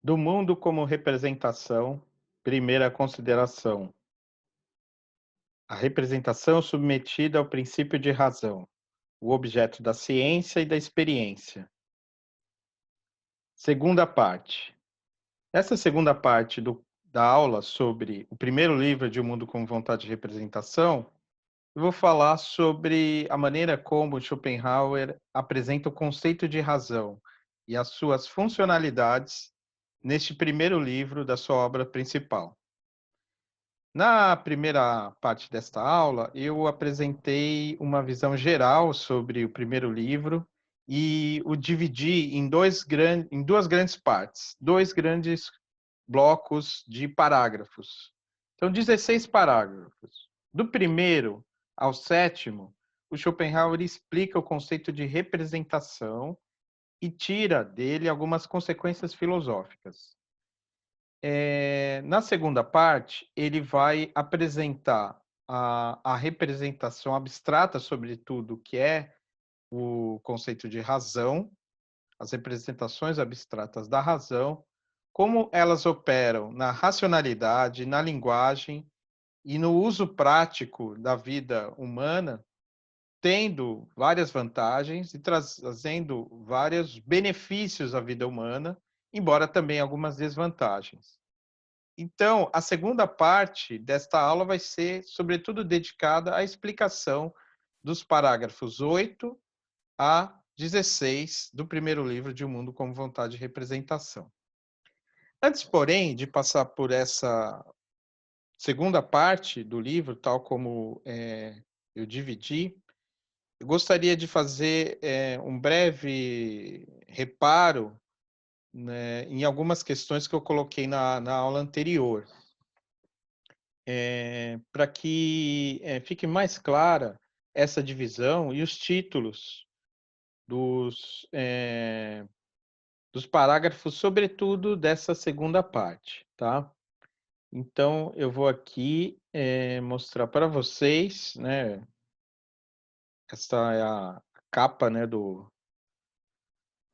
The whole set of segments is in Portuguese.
Do mundo como representação, primeira consideração. A representação submetida ao princípio de razão, o objeto da ciência e da experiência. Segunda parte. Essa segunda parte da aula sobre o primeiro livro de O Mundo como Vontade de Representação, eu vou falar sobre a maneira como Schopenhauer apresenta o conceito de razão e as suas funcionalidades neste primeiro livro da sua obra principal. Na primeira parte desta aula, eu apresentei uma visão geral sobre o primeiro livro e o dividi em duas grandes partes, dois grandes blocos de parágrafos. São 16 parágrafos. Do primeiro ao sétimo, o Schopenhauer explica o conceito de representação e tira dele algumas consequências filosóficas. Na segunda parte, ele vai apresentar a representação abstrata sobre tudo que é o conceito de razão, as representações abstratas da razão, como elas operam na racionalidade, na linguagem e no uso prático da vida humana, tendo várias vantagens e trazendo vários benefícios à vida humana, embora também algumas desvantagens. Então, a segunda parte desta aula vai ser, sobretudo, dedicada à explicação dos parágrafos 8 a 16 do primeiro livro de O Mundo como Vontade e Representação. Antes, porém, de passar por essa segunda parte do livro, tal como eu dividi, eu gostaria de fazer um breve reparo, né, em algumas questões que eu coloquei na aula anterior. Para que fique mais clara essa divisão e os títulos dos, dos parágrafos, sobretudo dessa segunda parte, tá? Então, eu vou aqui mostrar para vocês, né? Essa é a capa, né,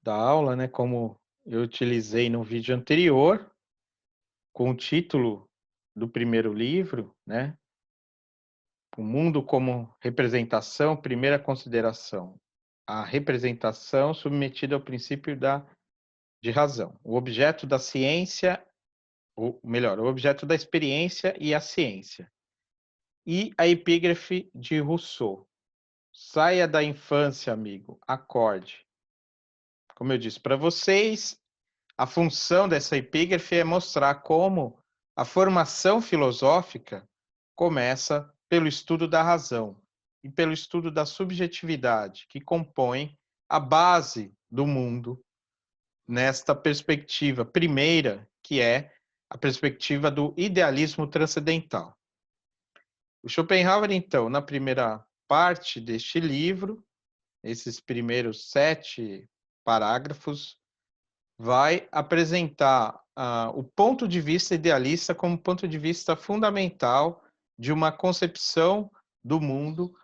da aula, né? Como eu utilizei no vídeo anterior, com o título do primeiro livro, né? O mundo como representação, primeira consideração. A representação submetida ao princípio de razão. O objeto da ciência, ou melhor, o objeto da experiência e a ciência. E a epígrafe de Rousseau. Saia da infância, amigo, acorde. Como eu disse para vocês, a função dessa epígrafe é mostrar como a formação filosófica começa pelo estudo da razão e pelo estudo da subjetividade, que compõe a base do mundo nesta perspectiva primeira, que é a perspectiva do idealismo transcendental. O Schopenhauer, então, na primeira parte deste livro, esses primeiros 7 parágrafos, vai apresentar o ponto de vista idealista como ponto de vista fundamental de uma concepção do mundo,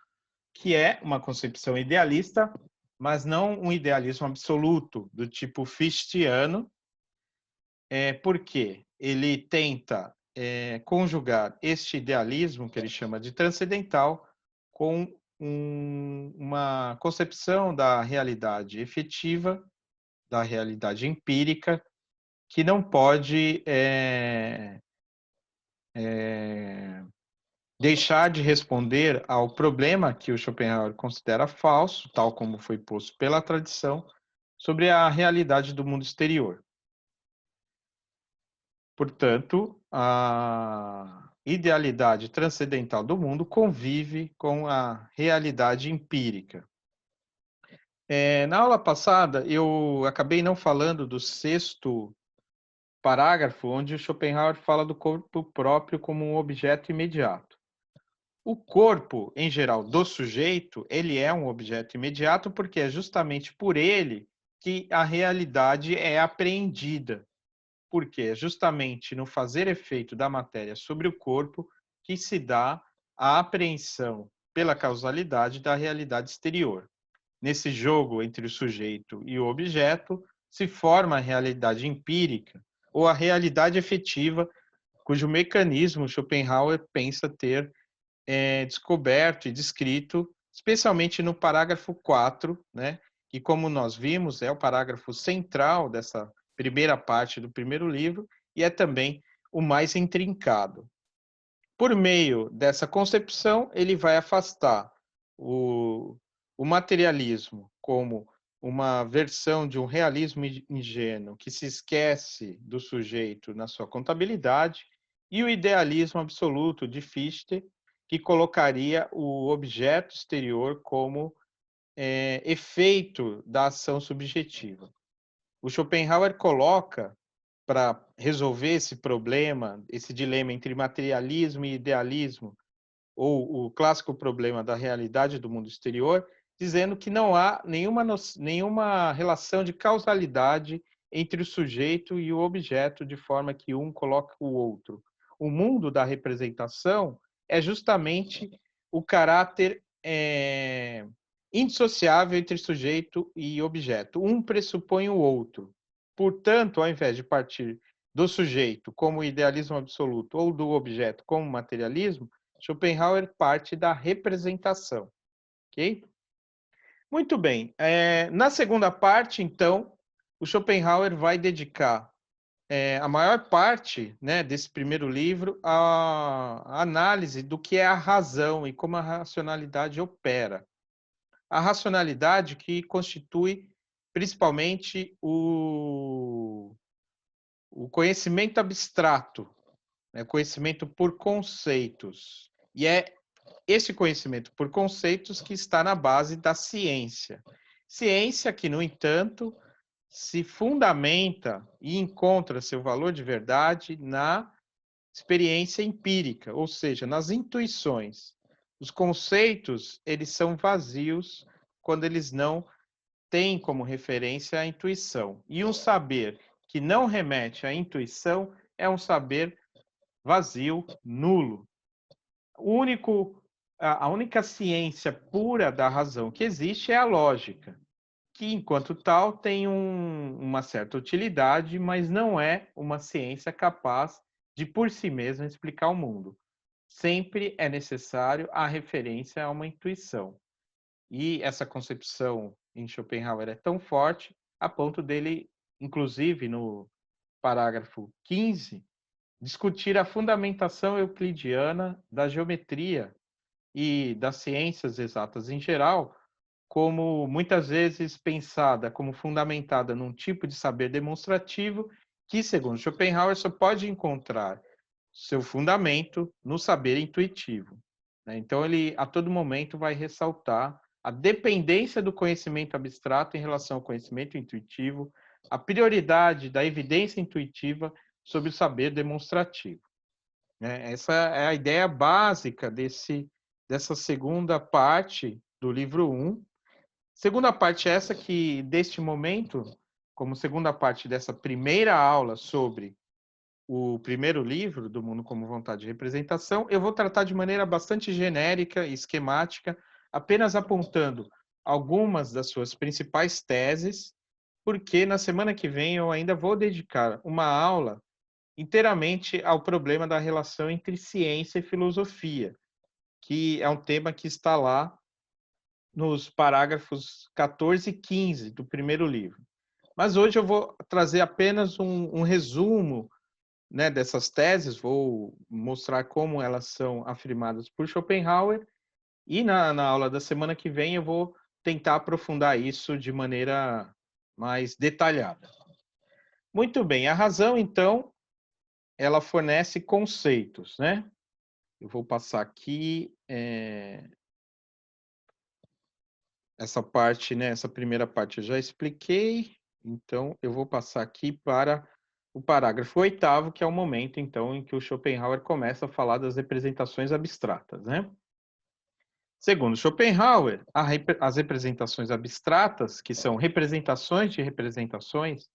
que é uma concepção idealista, mas não um idealismo absoluto, do tipo fichtiano, porque ele tenta conjugar este idealismo, que ele chama de transcendental, com uma concepção da realidade efetiva, da realidade empírica, que não pode deixar de responder ao problema que o Schopenhauer considera falso, tal como foi posto pela tradição, sobre a realidade do mundo exterior. Portanto, a idealidade transcendental do mundo convive com a realidade empírica. Na aula passada, eu acabei não falando do sexto parágrafo, onde o Schopenhauer fala do corpo próprio como um objeto imediato. O corpo, em geral, do sujeito, ele é um objeto imediato porque é justamente por ele que a realidade é apreendida. Porque é justamente no fazer efeito da matéria sobre o corpo que se dá a apreensão pela causalidade da realidade exterior. Nesse jogo entre o sujeito e o objeto, se forma a realidade empírica, ou a realidade efetiva, cujo mecanismo Schopenhauer pensa ter descoberto e descrito, especialmente no parágrafo 4, né, que, como nós vimos, é o parágrafo central dessa primeira parte do primeiro livro e é também o mais intrincado. Por meio dessa concepção, ele vai afastar o, o materialismo como uma versão de um realismo ingênuo que se esquece do sujeito na sua contabilidade e o idealismo absoluto de Fichte, que colocaria o objeto exterior como efeito da ação subjetiva. O Schopenhauer coloca, para resolver esse problema, esse dilema entre materialismo e idealismo, ou o clássico problema da realidade do mundo exterior, dizendo que não há nenhuma relação de causalidade entre o sujeito e o objeto, de forma que um coloca o outro. O mundo da representação é justamente o caráter indissociável entre sujeito e objeto. Um pressupõe o outro. Portanto, ao invés de partir do sujeito como idealismo absoluto ou do objeto como materialismo, Schopenhauer parte da representação, ok? Muito bem. Na segunda parte, então, o Schopenhauer vai dedicar a maior parte, né, desse primeiro livro à análise do que é a razão e como a racionalidade opera. A racionalidade que constitui principalmente o conhecimento abstrato, né, conhecimento por conceitos. E é esse conhecimento por conceitos que está na base da ciência. Ciência que, no entanto, se fundamenta e encontra seu valor de verdade na experiência empírica, ou seja, nas intuições. Os conceitos, eles são vazios quando eles não têm como referência a intuição. E um saber que não remete à intuição é um saber vazio, nulo. A única ciência pura da razão que existe é a lógica, que, enquanto tal, tem uma certa utilidade, mas não é uma ciência capaz de, por si mesma, explicar o mundo. Sempre é necessário a referência a uma intuição. E essa concepção em Schopenhauer é tão forte a ponto dele, inclusive no parágrafo 15, discutir a fundamentação euclidiana da geometria e das ciências exatas em geral, como muitas vezes pensada como fundamentada num tipo de saber demonstrativo que, segundo Schopenhauer, só pode encontrar seu fundamento no saber intuitivo. Então, ele a todo momento vai ressaltar a dependência do conhecimento abstrato em relação ao conhecimento intuitivo, a prioridade da evidência intuitiva sobre o saber demonstrativo. Essa é a ideia básica dessa segunda parte do livro 1. Segunda parte é essa que, deste momento, como segunda parte dessa primeira aula sobre o primeiro livro, Do Mundo como Vontade de Representação, eu vou tratar de maneira bastante genérica e esquemática, apenas apontando algumas das suas principais teses, porque na semana que vem eu ainda vou dedicar uma aula inteiramente ao problema da relação entre ciência e filosofia, que é um tema que está lá nos parágrafos 14 e 15 do primeiro livro. Mas hoje eu vou trazer apenas um resumo, né, dessas teses, vou mostrar como elas são afirmadas por Schopenhauer, e na aula da semana que vem eu vou tentar aprofundar isso de maneira mais detalhada. Muito bem, a razão, então, ela fornece conceitos, né? Eu vou passar aqui essa parte, né? Essa primeira parte eu já expliquei, então eu vou passar aqui para o parágrafo 8º, que é o momento, então, em que o Schopenhauer começa a falar das representações abstratas, né? Segundo Schopenhauer, as representações abstratas, que são representações de representações,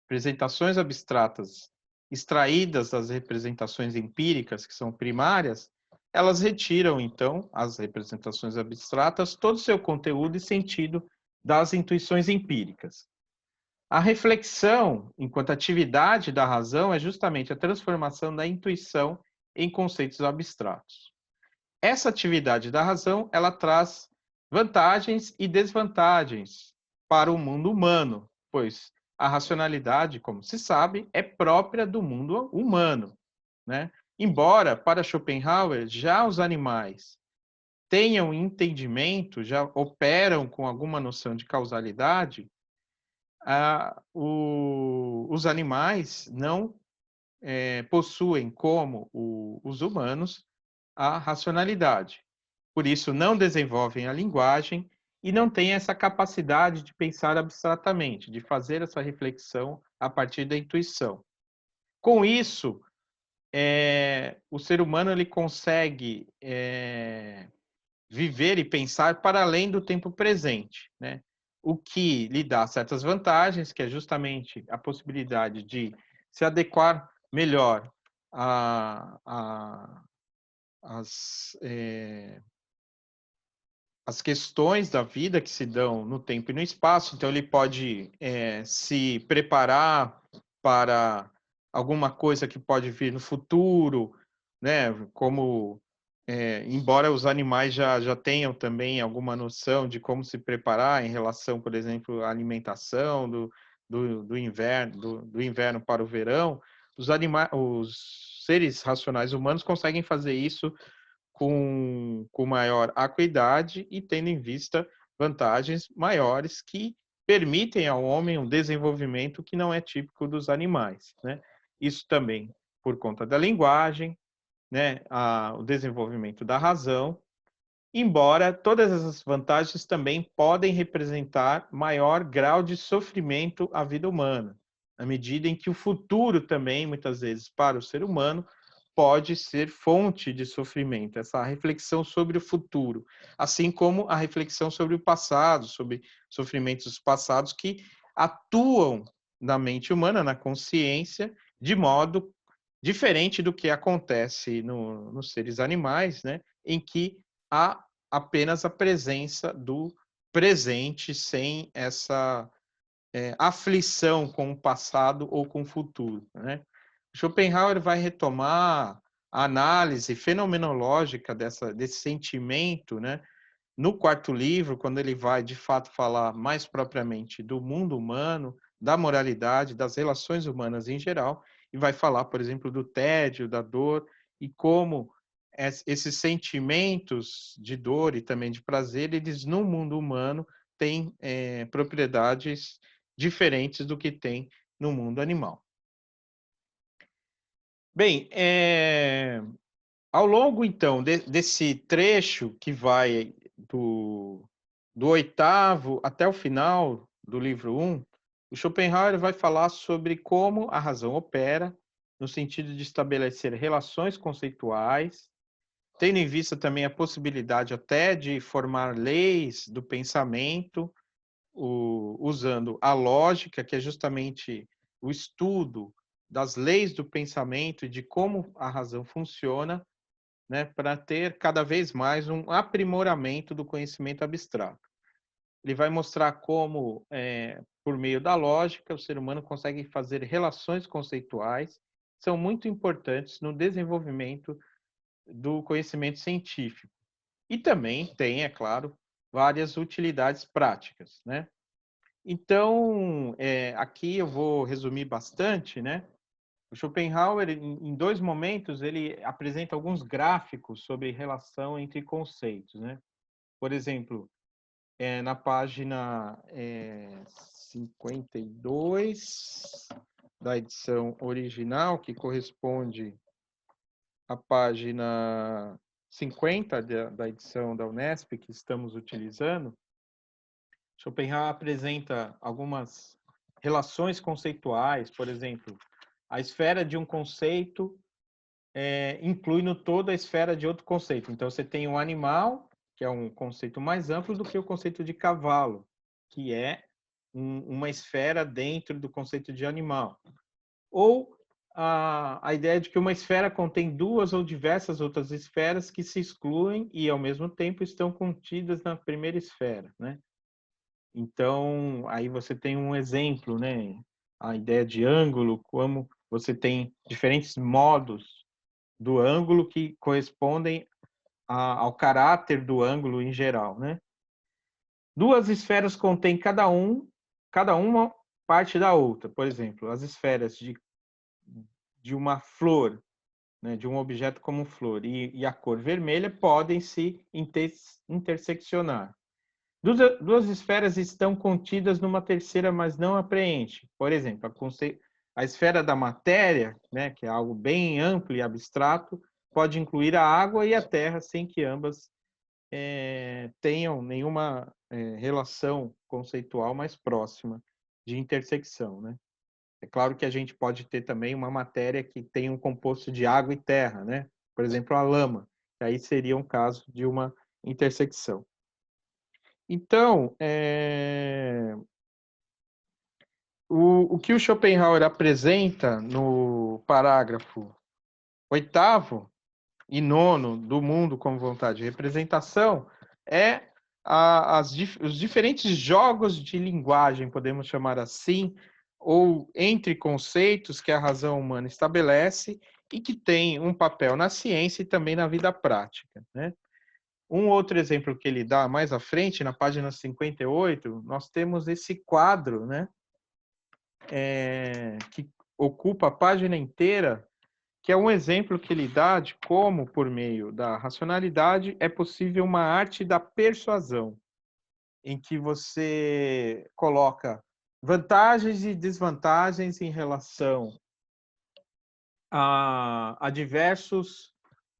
representações abstratas extraídas das representações empíricas, que são primárias, elas retiram, então, as representações abstratas, todo o seu conteúdo e sentido das intuições empíricas. A reflexão, enquanto atividade da razão, é justamente a transformação da intuição em conceitos abstratos. Essa atividade da razão, ela traz vantagens e desvantagens para o mundo humano, pois a racionalidade, como se sabe, é própria do mundo humano, né? Embora, para Schopenhauer, já os animais tenham entendimento, já operam com alguma noção de causalidade, os animais não possuem, como os humanos, a racionalidade. Por isso, não desenvolvem a linguagem e não têm essa capacidade de pensar abstratamente, de fazer essa reflexão a partir da intuição. Com isso, o ser humano ele consegue viver e pensar para além do tempo presente, né? O que lhe dá certas vantagens, que é justamente a possibilidade de se adequar melhor às as questões da vida que se dão no tempo e no espaço. Então, ele pode se preparar para alguma coisa que pode vir no futuro, né? Como, embora os animais já tenham também alguma noção de como se preparar em relação, por exemplo, à alimentação do inverno, do inverno para o verão, os seres racionais humanos conseguem fazer isso com maior acuidade e tendo em vista vantagens maiores que permitem ao homem um desenvolvimento que não é típico dos animais, né? Isso também por conta da linguagem, né? O desenvolvimento da razão, embora todas essas vantagens também podem representar maior grau de sofrimento à vida humana, à medida em que o futuro também, muitas vezes, para o ser humano, pode ser fonte de sofrimento, essa reflexão sobre o futuro, assim como a reflexão sobre o passado, sobre sofrimentos passados que atuam na mente humana, na consciência, de modo diferente do que acontece nos seres animais, né, em que há apenas a presença do presente sem essa aflição com o passado ou com o futuro, né? Schopenhauer vai retomar a análise fenomenológica desse sentimento, né, no quarto livro, quando ele vai, de fato, falar mais propriamente do mundo humano, da moralidade, das relações humanas em geral, e vai falar, por exemplo, do tédio, da dor, e como esses sentimentos de dor e também de prazer, eles, no mundo humano, têm propriedades diferentes do que tem no mundo animal. Bem, ao longo, então, desse trecho que vai do oitavo até o final do livro 1, o Schopenhauer vai falar sobre como a razão opera, no sentido de estabelecer relações conceituais, tendo em vista também a possibilidade até de formar leis do pensamento, usando a lógica, que é justamente o estudo das leis do pensamento e de como a razão funciona, né, para ter cada vez mais um aprimoramento do conhecimento abstrato. Ele vai mostrar como, por meio da lógica, o ser humano consegue fazer relações conceituais, que são muito importantes no desenvolvimento do conhecimento científico. E também tem, é claro, várias utilidades práticas, né? Então, aqui eu vou resumir bastante, né? O Schopenhauer, em dois momentos, ele apresenta alguns gráficos sobre relação entre conceitos, né? Por exemplo, na página 52 da edição original, que corresponde à página 50 da edição da Unesp que estamos utilizando, Schopenhauer apresenta algumas relações conceituais, por exemplo, a esfera de um conceito inclui no todo a esfera de outro conceito. Então, você tem o animal, que é um conceito mais amplo do que o conceito de cavalo, que é uma esfera dentro do conceito de animal. Ou a ideia de que uma esfera contém duas ou diversas outras esferas que se excluem e, ao mesmo tempo, estão contidas na primeira esfera, né? Então, aí você tem um exemplo, né? A ideia de ângulo, como você tem diferentes modos do ângulo que correspondem ao caráter do ângulo em geral, né? Duas esferas contêm cada uma parte da outra. Por exemplo, as esferas de uma flor, né, de um objeto como flor e a cor vermelha podem se interseccionar. Duas esferas estão contidas numa terceira, mas não apreende. Por exemplo, a esfera da matéria, né, que é algo bem amplo e abstrato, pode incluir a água e a terra sem que ambas tenham nenhuma relação conceitual mais próxima de intersecção, né? É claro que a gente pode ter também uma matéria que tem um composto de água e terra, né? Por exemplo, a lama, que aí seria um caso de uma intersecção. Então, o que o Schopenhauer apresenta no parágrafo 8º e 9º do Mundo como Vontade de Representação é os diferentes jogos de linguagem, podemos chamar assim, ou entre conceitos que a razão humana estabelece e que tem um papel na ciência e também na vida prática, né? Um outro exemplo que ele dá mais à frente, na página 58, nós temos esse quadro, né, que ocupa a página inteira, que é um exemplo que ele dá de como, por meio da racionalidade, é possível uma arte da persuasão, em que você coloca vantagens e desvantagens em relação a diversos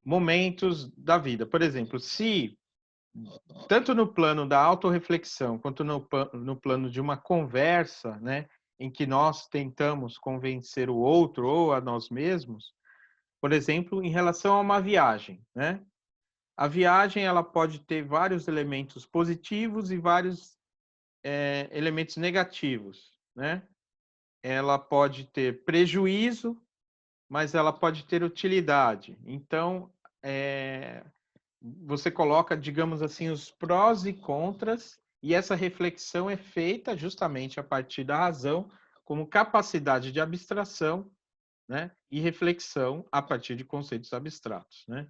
momentos da vida. Por exemplo, se tanto no plano da autorreflexão quanto no plano de uma conversa, né, em que nós tentamos convencer o outro ou a nós mesmos, por exemplo, em relação a uma viagem, né? A viagem ela pode ter vários elementos positivos e vários elementos negativos, né? Ela pode ter prejuízo, mas ela pode ter utilidade. Então, você coloca, digamos assim, os prós e contras, e essa reflexão é feita justamente a partir da razão, como capacidade de abstração, né? E reflexão a partir de conceitos abstratos, né?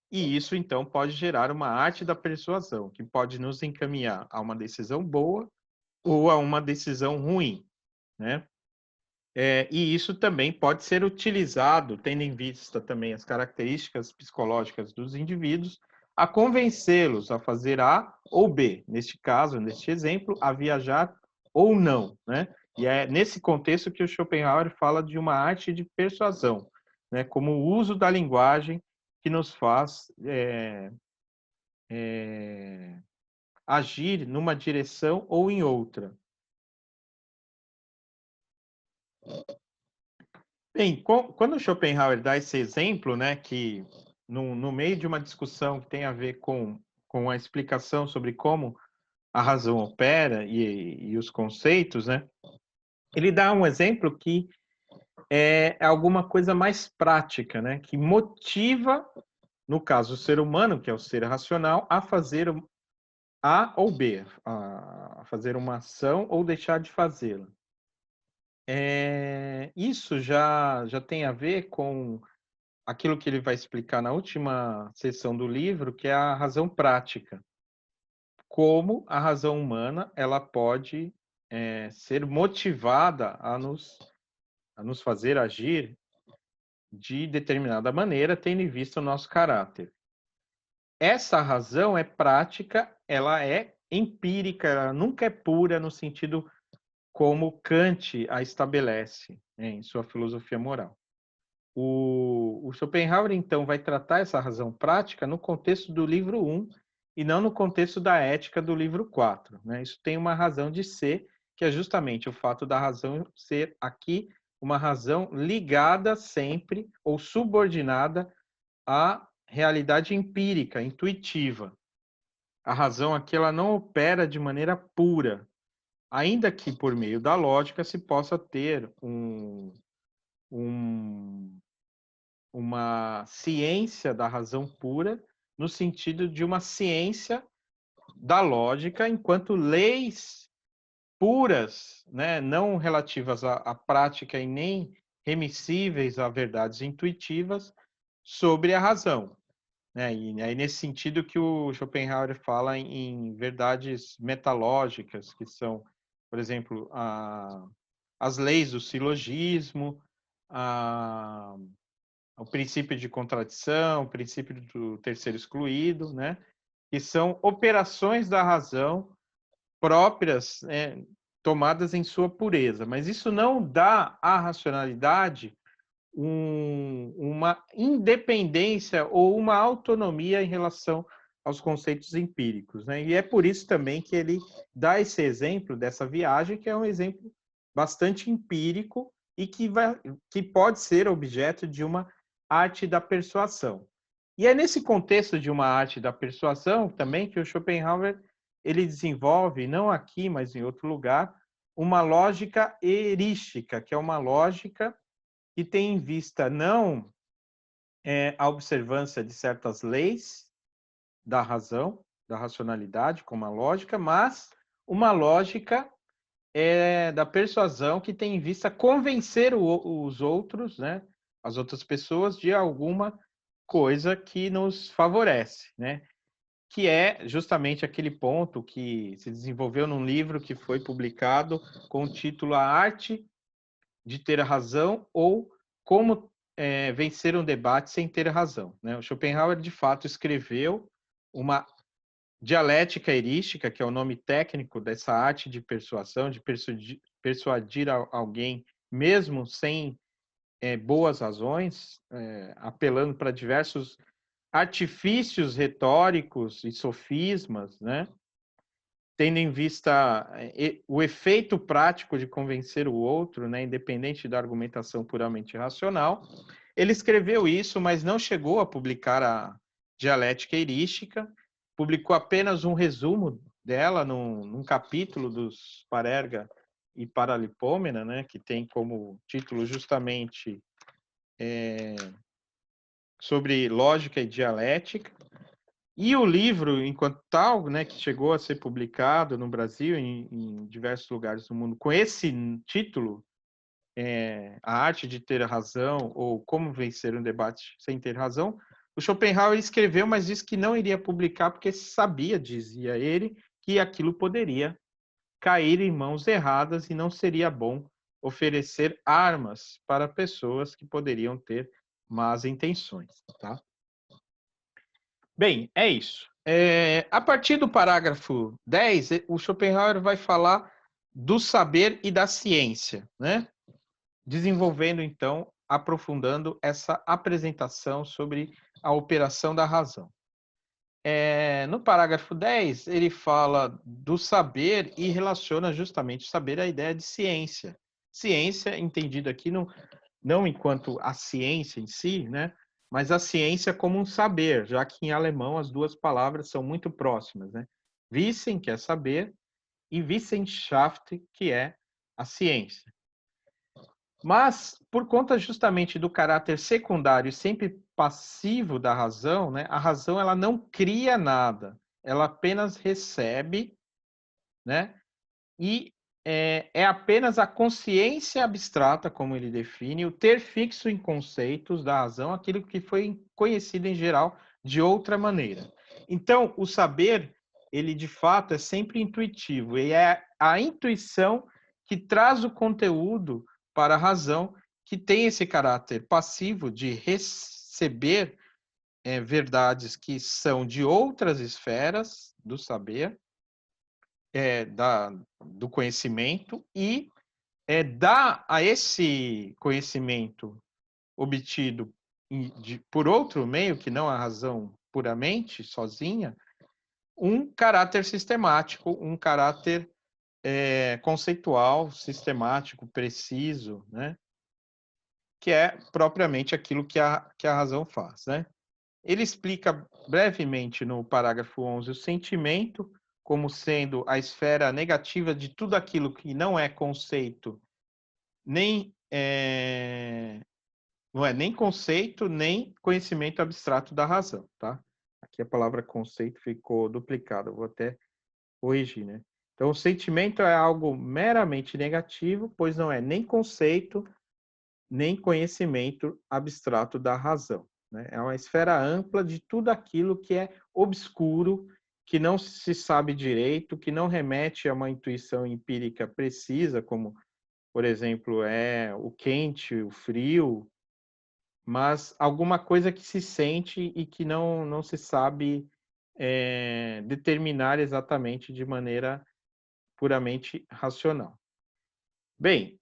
E isso, então, pode gerar uma arte da persuasão, que pode nos encaminhar a uma decisão boa ou a uma decisão ruim, né? E isso também pode ser utilizado, tendo em vista também as características psicológicas dos indivíduos, a convencê-los a fazer A ou B. Neste caso, neste exemplo, a viajar ou não, né? E é nesse contexto que o Schopenhauer fala de uma arte de persuasão, né? Como o uso da linguagem que nos faz agir numa direção ou em outra. Bem, quando Schopenhauer dá esse exemplo, né, que no meio de uma discussão que tem a ver com a explicação sobre como a razão opera e os conceitos, né, ele dá um exemplo que é alguma coisa mais prática, né, que motiva, no caso, o ser humano, que é o ser racional, a fazer A ou B, a fazer uma ação ou deixar de fazê-la. Isso já tem a ver com aquilo que ele vai explicar na última seção do livro, que é a razão prática. Como a razão humana ela pode ser motivada a nos fazer agir de determinada maneira, tendo em vista o nosso caráter. Essa razão é prática, ela é empírica, ela nunca é pura no sentido como Kant a estabelece, né, em sua filosofia moral. O Schopenhauer, então, vai tratar essa razão prática no contexto do livro 1 e não no contexto da ética do livro 4. Né? Isso tem uma razão de ser, que é justamente o fato da razão ser aqui uma razão ligada sempre ou subordinada à realidade empírica, intuitiva. A razão aqui ela não opera de maneira pura, ainda que por meio da lógica se possa ter uma ciência da razão pura, no sentido de uma ciência da lógica enquanto leis puras, né, não relativas à prática e nem remissíveis a verdades intuitivas sobre a razão, né? E aí nesse sentido que o Schopenhauer fala em verdades metalógicas, que são, por exemplo, as leis do silogismo, a, o princípio de contradição, o princípio do terceiro excluído, né? Que são operações da razão próprias, tomadas em sua pureza. Mas isso não dá à racionalidade uma independência ou uma autonomia em relação aos conceitos empíricos, né? E é por isso também que ele dá esse exemplo dessa viagem, que é um exemplo bastante empírico e que pode ser objeto de uma arte da persuasão. E é nesse contexto de uma arte da persuasão também que o Schopenhauer ele desenvolve, não aqui, mas em outro lugar, uma lógica erística, que é uma lógica que tem em vista não a observância de certas leis da razão, da racionalidade, como a lógica, mas uma lógica da persuasão que tem em vista convencer os outros, né, as outras pessoas, de alguma coisa que nos favorece, né? Que é justamente aquele ponto que se desenvolveu num livro que foi publicado com o título A Arte de Ter Razão ou Como Vencer um Debate Sem Ter Razão, né? O Schopenhauer, de fato, escreveu uma dialética erística, que é o nome técnico dessa arte de persuasão, de persuadir alguém, mesmo sem boas razões, apelando para diversos artifícios retóricos e sofismas, né? Tendo em vista o efeito prático de convencer o outro, né? Independente da argumentação puramente racional. Ele escreveu isso, mas não chegou a publicar a dialética erística, publicou apenas um resumo dela num capítulo dos Parerga e Paralipômena, né? Que tem como título justamente sobre lógica e dialética. E o livro, enquanto tal, né, que chegou a ser publicado no Brasil, em diversos lugares do mundo, com esse título, A Arte de Ter Razão, ou Como Vencer um Debate Sem Ter Razão, o Schopenhauer escreveu, mas disse que não iria publicar porque sabia, dizia ele, que aquilo poderia cair em mãos erradas e não seria bom oferecer armas para pessoas que poderiam ter más intenções, tá? Bem, é isso. A partir do parágrafo 10, o Schopenhauer vai falar do saber e da ciência, né? Desenvolvendo, então, aprofundando essa apresentação sobre a operação da razão. No parágrafo 10, ele fala do saber e relaciona justamente o saber à ideia de ciência. Ciência, entendida aqui não enquanto a ciência em si, né? Mas a ciência como um saber, já que em alemão as duas palavras são muito próximas, né? Wissen, que é saber, e Wissenschaft, que é a ciência. Mas, por conta justamente do caráter secundário e sempre passivo da razão, né? A razão ela não cria nada, ela apenas recebe, né? E é apenas a consciência abstrata, como ele define, o ter fixo em conceitos da razão, aquilo que foi conhecido em geral de outra maneira. Então, o saber, ele de fato é sempre intuitivo, e é a intuição que traz o conteúdo para a razão, que tem esse caráter passivo de receber verdades que são de outras esferas do saber, do conhecimento e dá a esse conhecimento obtido por outro meio, que não a razão puramente, sozinha, um caráter sistemático, um caráter conceitual, sistemático, preciso, né? Que é propriamente aquilo que a razão faz, né? Ele explica brevemente no parágrafo 11 o sentimento como sendo a esfera negativa de tudo aquilo que não é conceito, nem não é nem conceito, nem conhecimento abstrato da razão, tá? Aqui a palavra conceito ficou duplicada, vou até corrigir, né? Então, o sentimento é algo meramente negativo, pois não é nem conceito, nem conhecimento abstrato da razão, né? É uma esfera ampla de tudo aquilo que é obscuro, que não se sabe direito, que não remete a uma intuição empírica precisa, como, por exemplo, é o quente, o frio, mas alguma coisa que se sente e que não se sabe determinar exatamente de maneira puramente racional. Bem,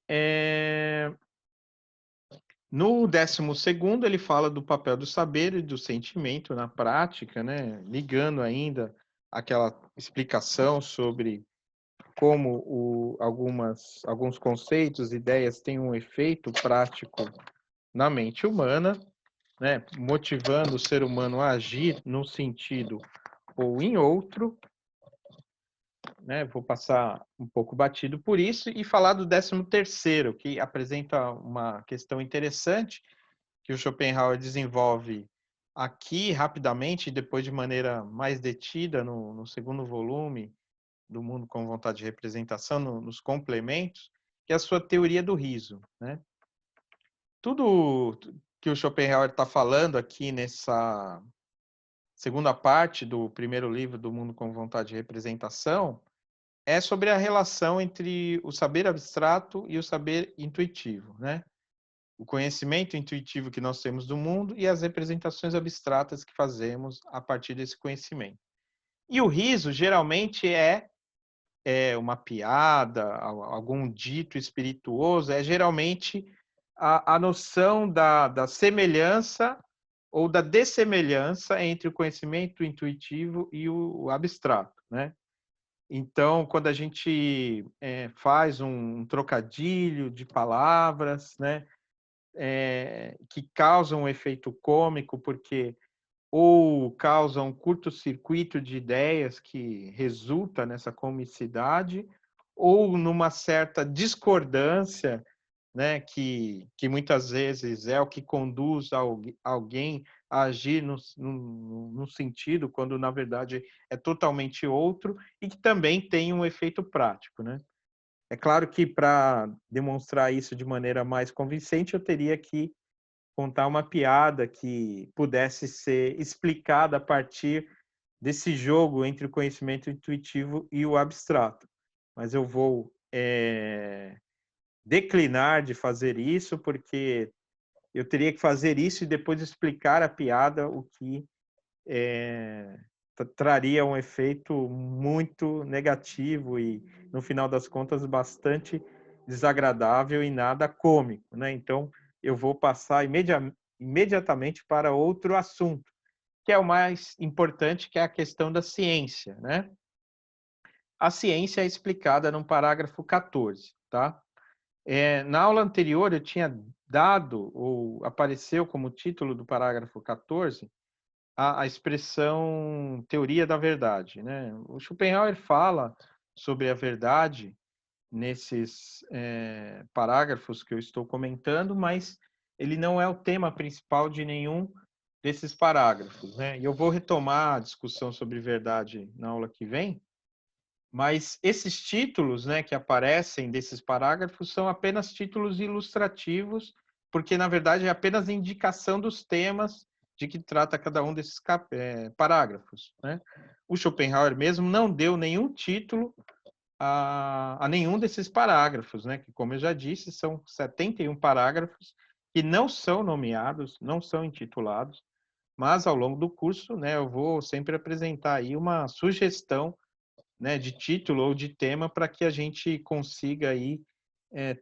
no 12º ele fala do papel do saber e do sentimento na prática, né? Ligando ainda aquela explicação sobre como alguns conceitos, ideias têm um efeito prático na mente humana, né? Motivando o ser humano a agir num sentido ou em outro, né? Vou passar um pouco batido por isso e falar do 13º, que apresenta uma questão interessante que o Schopenhauer desenvolve aqui rapidamente e depois de maneira mais detida no segundo volume do Mundo com Vontade de Representação, nos complementos, que é a sua teoria do riso, né? Tudo que o Schopenhauer está falando aqui nessa segunda parte do primeiro livro do Mundo com Vontade de Representação é sobre a relação entre o saber abstrato e o saber intuitivo, né? O conhecimento intuitivo que nós temos do mundo e as representações abstratas que fazemos a partir desse conhecimento. E o riso geralmente é uma piada, algum dito espirituoso, é geralmente a noção da semelhança ou da dessemelhança entre o conhecimento intuitivo e o abstrato, né? Então, quando a gente faz um trocadilho de palavras, né, que causam um efeito cômico, porque ou causam um curto-circuito de ideias que resulta nessa comicidade, ou numa certa discordância, né, que muitas vezes é o que conduz alguém a agir no sentido, quando na verdade é totalmente outro, e que também tem um efeito prático, né? É claro que para demonstrar isso de maneira mais convincente, eu teria que contar uma piada que pudesse ser explicada a partir desse jogo entre o conhecimento intuitivo e o abstrato. Mas eu vou declinar de fazer isso, porque eu teria que fazer isso e depois explicar a piada, o que traria um efeito muito negativo e, no final das contas, bastante desagradável e nada cômico, né? Então, eu vou passar imediatamente para outro assunto, que é o mais importante, que é a questão da ciência, né? A ciência é explicada no parágrafo 14, tá? Na aula anterior, eu tinha dado, ou apareceu como título do parágrafo 14, a expressão teoria da verdade, né? O Schopenhauer fala sobre a verdade nesses parágrafos que eu estou comentando, mas ele não é o tema principal de nenhum desses parágrafos, né? E eu vou retomar a discussão sobre verdade na aula que vem, mas esses títulos, né, que aparecem desses parágrafos são apenas títulos ilustrativos, porque na verdade é apenas indicação dos temas de que trata cada um desses parágrafos, né? O Schopenhauer mesmo não deu nenhum título a nenhum desses parágrafos, né? Que, como eu já disse, são 71 parágrafos que não são nomeados, não são intitulados, mas ao longo do curso, né, eu vou sempre apresentar aí uma sugestão, né, de título ou de tema para que a gente consiga aí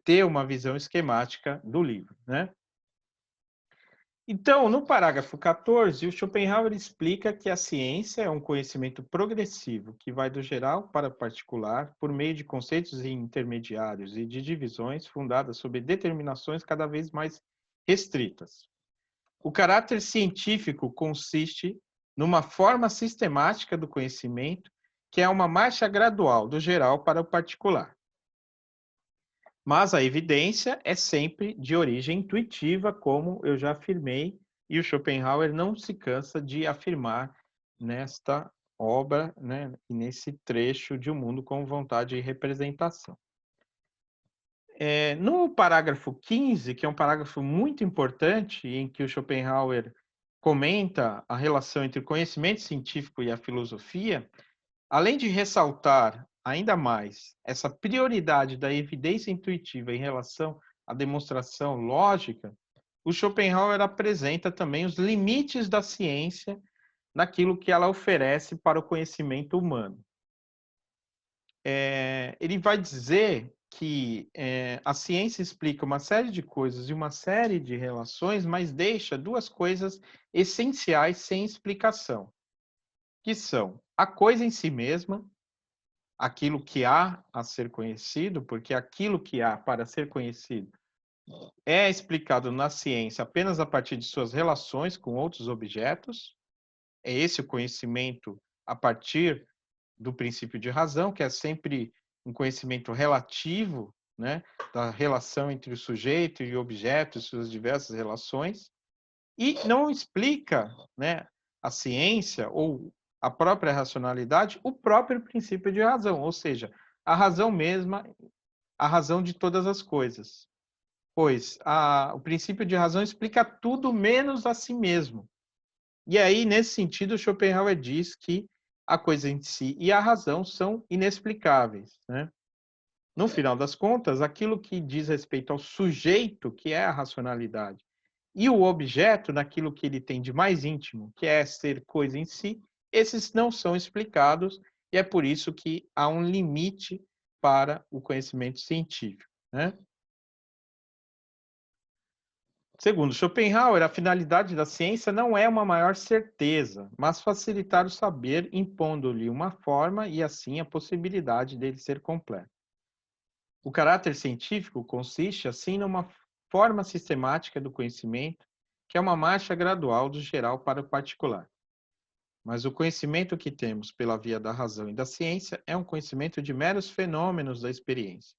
ter uma visão esquemática do livro, né? Então, no parágrafo 14, o Schopenhauer explica que a ciência é um conhecimento progressivo que vai do geral para o particular por meio de conceitos intermediários e de divisões fundadas sobre determinações cada vez mais restritas. O caráter científico consiste numa forma sistemática do conhecimento, que é uma marcha gradual do geral para o particular. Mas a evidência é sempre de origem intuitiva, como eu já afirmei, e o Schopenhauer não se cansa de afirmar nesta obra, né, e nesse trecho de O Mundo com Vontade e Representação. No parágrafo 15, que é um parágrafo muito importante, em que o Schopenhauer comenta a relação entre o conhecimento científico e a filosofia, além de ressaltar ainda mais essa prioridade da evidência intuitiva em relação à demonstração lógica, o Schopenhauer apresenta também os limites da ciência naquilo que ela oferece para o conhecimento humano. Ele vai dizer que a ciência explica uma série de coisas e uma série de relações, mas deixa duas coisas essenciais sem explicação, que são a coisa em si mesma, aquilo que há a ser conhecido, porque aquilo que há para ser conhecido é explicado na ciência apenas a partir de suas relações com outros objetos. É esse o conhecimento a partir do princípio de razão, que é sempre um conhecimento relativo, né, da relação entre o sujeito e o objeto e suas diversas relações, e não explica, né, a ciência ou a própria racionalidade, o próprio princípio de razão, ou seja, a razão mesma, a razão de todas as coisas. Pois o princípio de razão explica tudo menos a si mesmo. E aí, nesse sentido, Schopenhauer diz que a coisa em si e a razão são inexplicáveis, né? No final das contas, aquilo que diz respeito ao sujeito, que é a racionalidade, e o objeto, naquilo que ele tem de mais íntimo, que é ser coisa em si, esses não são explicados, e é por isso que há um limite para o conhecimento científico, né? Segundo Schopenhauer, a finalidade da ciência não é uma maior certeza, mas facilitar o saber, impondo-lhe uma forma e assim a possibilidade dele ser completo. O caráter científico consiste, assim, numa forma sistemática do conhecimento, que é uma marcha gradual do geral para o particular. Mas o conhecimento que temos pela via da razão e da ciência é um conhecimento de meros fenômenos da experiência.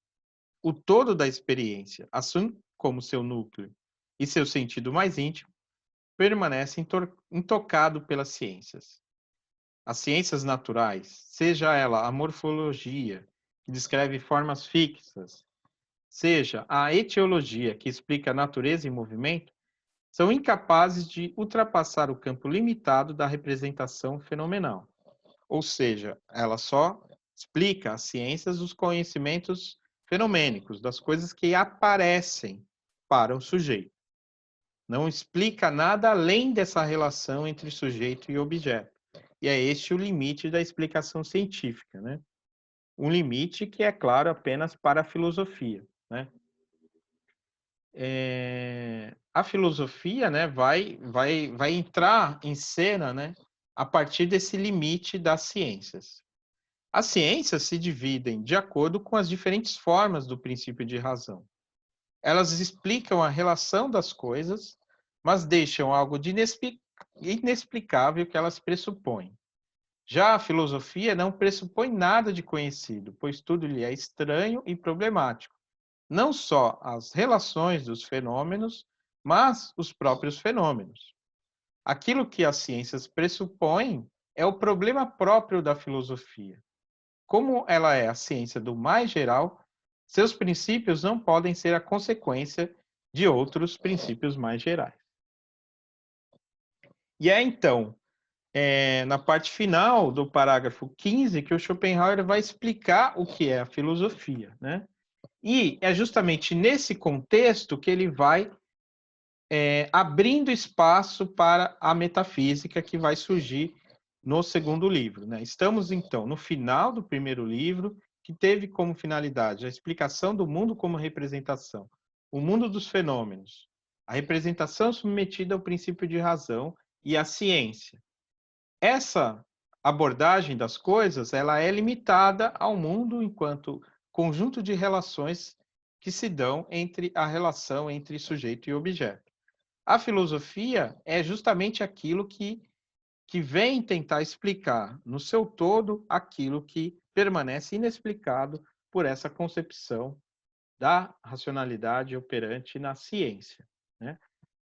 O todo da experiência, assim como seu núcleo e seu sentido mais íntimo, permanece intocado pelas ciências. As ciências naturais, seja ela a morfologia, que descreve formas fixas, seja a etiologia, que explica a natureza e movimento, são incapazes de ultrapassar o campo limitado da representação fenomenal. Ou seja, ela só explica as ciências os conhecimentos fenomênicos, das coisas que aparecem para o sujeito. Não explica nada além dessa relação entre sujeito e objeto. E é este o limite da explicação científica, né? Um limite que é claro apenas para a filosofia, né? A filosofia, né, vai entrar em cena, né, a partir desse limite das ciências. As ciências se dividem de acordo com as diferentes formas do princípio de razão. Elas explicam a relação das coisas, mas deixam algo de inexplicável que elas pressupõem. Já a filosofia não pressupõe nada de conhecido, pois tudo lhe é estranho e problemático. Não só as relações dos fenômenos, mas os próprios fenômenos. Aquilo que as ciências pressupõem é o problema próprio da filosofia. Como ela é a ciência do mais geral, seus princípios não podem ser a consequência de outros princípios mais gerais. E é então, na parte final do parágrafo 15, que o Schopenhauer vai explicar o que é a filosofia, né? E é justamente nesse contexto que ele vai abrindo espaço para a metafísica que vai surgir no segundo livro, né? Estamos, então, no final do primeiro livro, que teve como finalidade a explicação do mundo como representação, o mundo dos fenômenos, a representação submetida ao princípio de razão e a ciência. Essa abordagem das coisas, ela é limitada ao mundo enquanto conjunto de relações que se dão entre a relação entre sujeito e objeto. A filosofia é justamente aquilo que vem tentar explicar no seu todo aquilo que permanece inexplicado por essa concepção da racionalidade operante na ciência, né?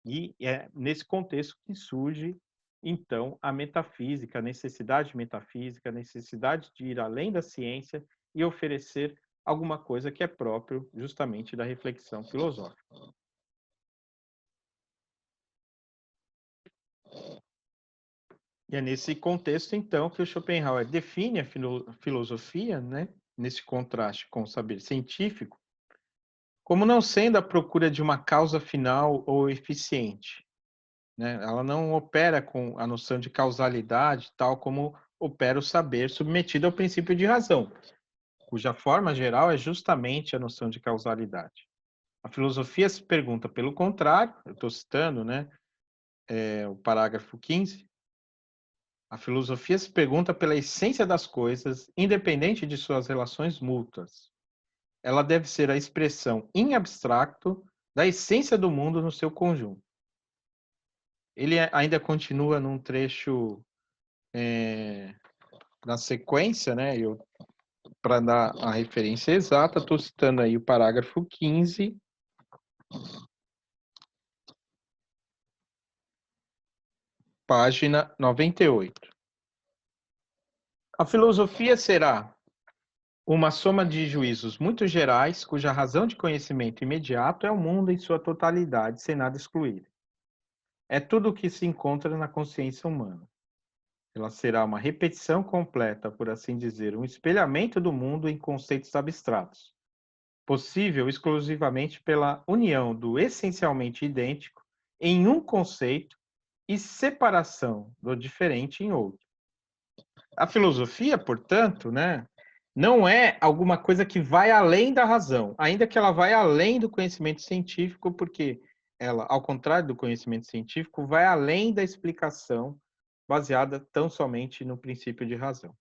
E é nesse contexto que surge então, a metafísica, a necessidade metafísica, a necessidade de ir além da ciência e oferecer alguma coisa que é próprio justamente da reflexão filosófica. E é nesse contexto, então, que o Schopenhauer define a filosofia, né, nesse contraste com o saber científico, como não sendo a procura de uma causa final ou eficiente, né? Ela não opera com a noção de causalidade, tal como opera o saber submetido ao princípio de razão, cuja forma geral é justamente a noção de causalidade. A filosofia se pergunta, pelo contrário, eu estou citando, né, o parágrafo 15, a filosofia se pergunta pela essência das coisas, independente de suas relações mútuas. Ela deve ser a expressão em abstracto da essência do mundo no seu conjunto. Ele ainda continua num trecho na sequência, né? Para dar a referência exata, estou citando aí o parágrafo 15, página 98. A filosofia será uma soma de juízos muito gerais, cuja razão de conhecimento imediato é o mundo em sua totalidade, sem nada excluir. É tudo o que se encontra na consciência humana. Ela será uma repetição completa, por assim dizer, um espelhamento do mundo em conceitos abstratos, possível exclusivamente pela união do essencialmente idêntico em um conceito e separação do diferente em outro. A filosofia, portanto, né, não é alguma coisa que vai além da razão, ainda que ela vai além do conhecimento científico, porque ela, ao contrário do conhecimento científico, vai além da explicação baseada tão somente no princípio de razão.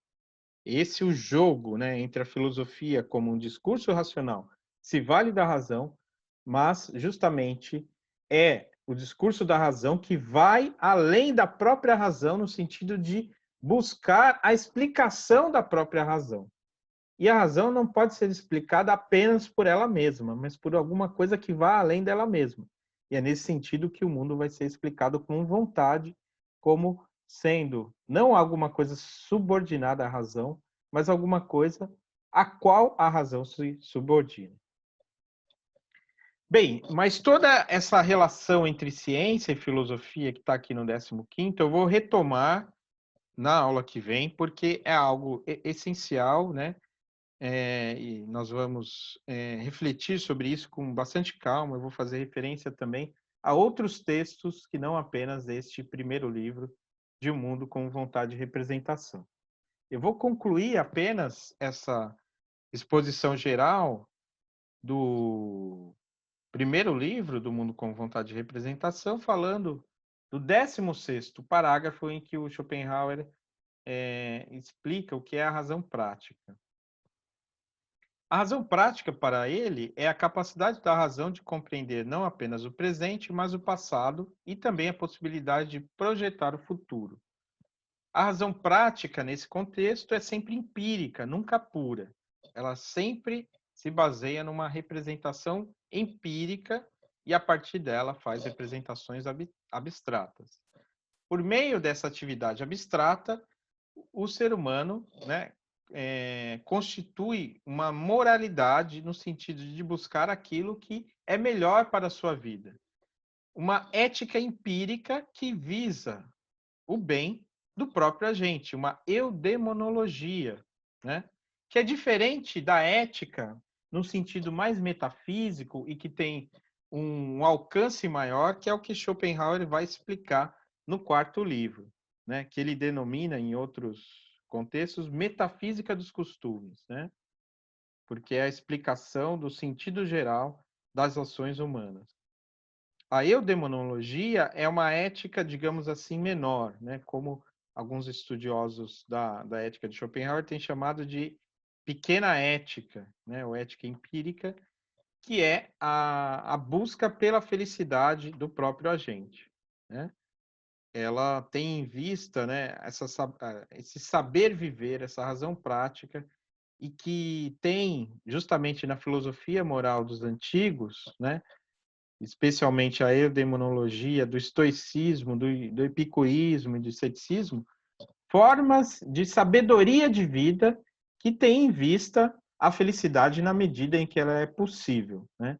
Esse é o jogo, né, entre a filosofia como um discurso racional, se vale da razão, mas justamente é o discurso da razão que vai além da própria razão no sentido de buscar a explicação da própria razão. E a razão não pode ser explicada apenas por ela mesma, mas por alguma coisa que vá além dela mesma. E é nesse sentido que o mundo vai ser explicado com vontade, como sendo não alguma coisa subordinada à razão, mas alguma coisa a qual a razão se subordina. Bem, mas toda essa relação entre ciência e filosofia que está aqui no 15º, eu vou retomar na aula que vem, porque é algo essencial, né? E nós vamos refletir sobre isso com bastante calma. Eu vou fazer referência também a outros textos que não apenas este primeiro livro de Um Mundo com Vontade de Representação. Eu vou concluir apenas essa exposição geral do primeiro livro do Mundo com Vontade de Representação, falando do 16º parágrafo em que o Schopenhauer explica o que é a razão prática. A razão prática para ele é a capacidade da razão de compreender não apenas o presente, mas o passado e também a possibilidade de projetar o futuro. A razão prática, nesse contexto, é sempre empírica, nunca pura. Ela sempre se baseia numa representação empírica e, a partir dela, faz representações abstratas. Por meio dessa atividade abstrata, o ser humano, né, constitui uma moralidade no sentido de buscar aquilo que é melhor para a sua vida. Uma ética empírica que visa o bem do próprio agente, uma eudemonologia, né, que é diferente da ética no sentido mais metafísico e que tem um alcance maior, que é o que Schopenhauer vai explicar no quarto livro, né, que ele denomina, em outros contextos, metafísica dos costumes, né, porque é a explicação do sentido geral das ações humanas. A eudemonologia é uma ética, digamos assim, menor, né, como alguns estudiosos da ética de Schopenhauer têm chamado de pequena ética, né, ou ética empírica, que é a busca pela felicidade do próprio agente, né? Ela tem em vista, né, esse saber viver, essa razão prática, e que tem, justamente na filosofia moral dos antigos, né, especialmente a eudemonologia, do estoicismo, do epicurismo e do ceticismo, formas de sabedoria de vida que têm em vista a felicidade na medida em que ela é possível, né?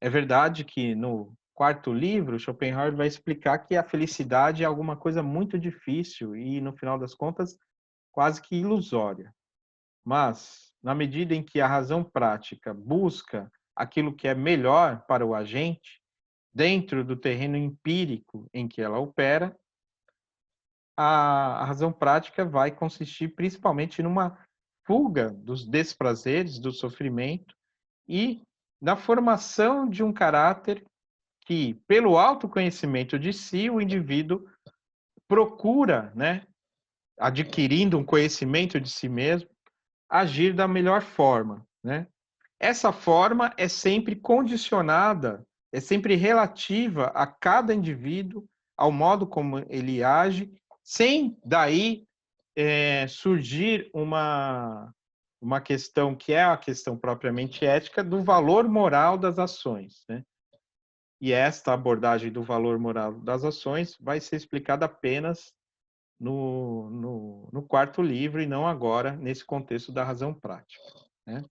É verdade que no quarto livro, Schopenhauer vai explicar que a felicidade é alguma coisa muito difícil e, no final das contas, quase que ilusória. Mas, na medida em que a razão prática busca aquilo que é melhor para o agente, dentro do terreno empírico em que ela opera, a razão prática vai consistir principalmente numa fuga dos desprazeres, do sofrimento e na formação de um caráter que, pelo autoconhecimento de si, o indivíduo procura, né, adquirindo um conhecimento de si mesmo, agir da melhor forma, né? Essa forma é sempre condicionada, é sempre relativa a cada indivíduo, ao modo como ele age, sem daí surgir uma questão que é a questão propriamente ética do valor moral das ações, né? E esta abordagem do valor moral das ações vai ser explicada apenas no quarto livro e não agora nesse contexto da razão prática, né?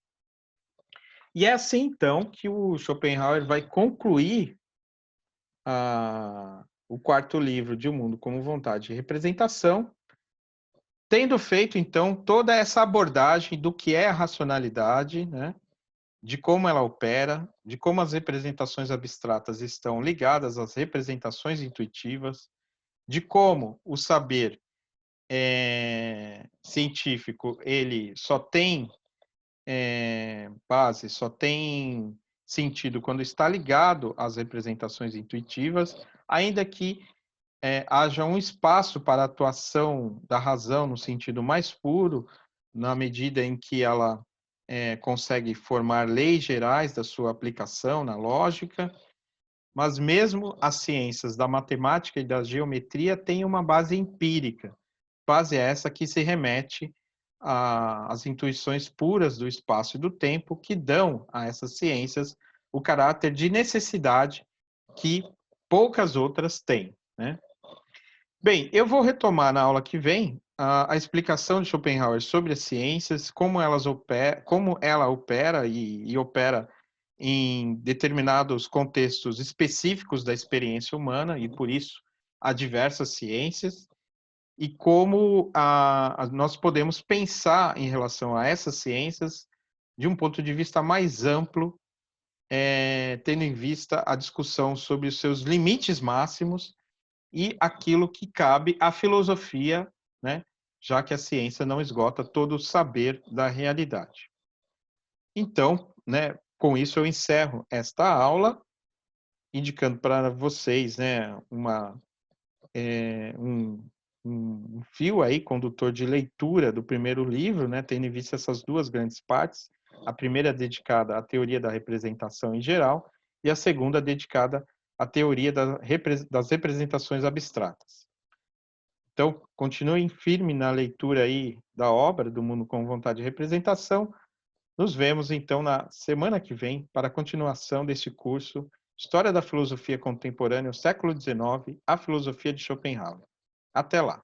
E é assim, então, que o Schopenhauer vai concluir o quarto livro de O Mundo como Vontade e Representação, tendo feito, então, toda essa abordagem do que é a racionalidade, né? De como ela opera, de como as representações abstratas estão ligadas às representações intuitivas, de como o saber científico ele só tem base, só tem sentido quando está ligado às representações intuitivas, ainda que haja um espaço para a atuação da razão no sentido mais puro, na medida em que ela consegue formar leis gerais da sua aplicação na lógica, mas mesmo as ciências da matemática e da geometria têm uma base empírica, base essa que se remete às intuições puras do espaço e do tempo, que dão a essas ciências o caráter de necessidade que poucas outras têm, né? Bem, eu vou retomar na aula que vem a explicação de Schopenhauer sobre as ciências, como ela opera e opera em determinados contextos específicos da experiência humana, e por isso há diversas ciências, e como nós podemos pensar em relação a essas ciências de um ponto de vista mais amplo, tendo em vista a discussão sobre os seus limites máximos e aquilo que cabe à filosofia, né, já que a ciência não esgota todo o saber da realidade. Então, né, com isso eu encerro esta aula, indicando para vocês, né, um fio aí condutor de leitura do primeiro livro, né, tendo em vista essas duas grandes partes, a primeira dedicada à teoria da representação em geral e a segunda dedicada à teoria das representações abstratas. Então, continuem firme na leitura aí da obra do Mundo com Vontade de Representação. Nos vemos, então, na semana que vem para a continuação deste curso História da Filosofia Contemporânea, o século XIX, a Filosofia de Schopenhauer. Até lá!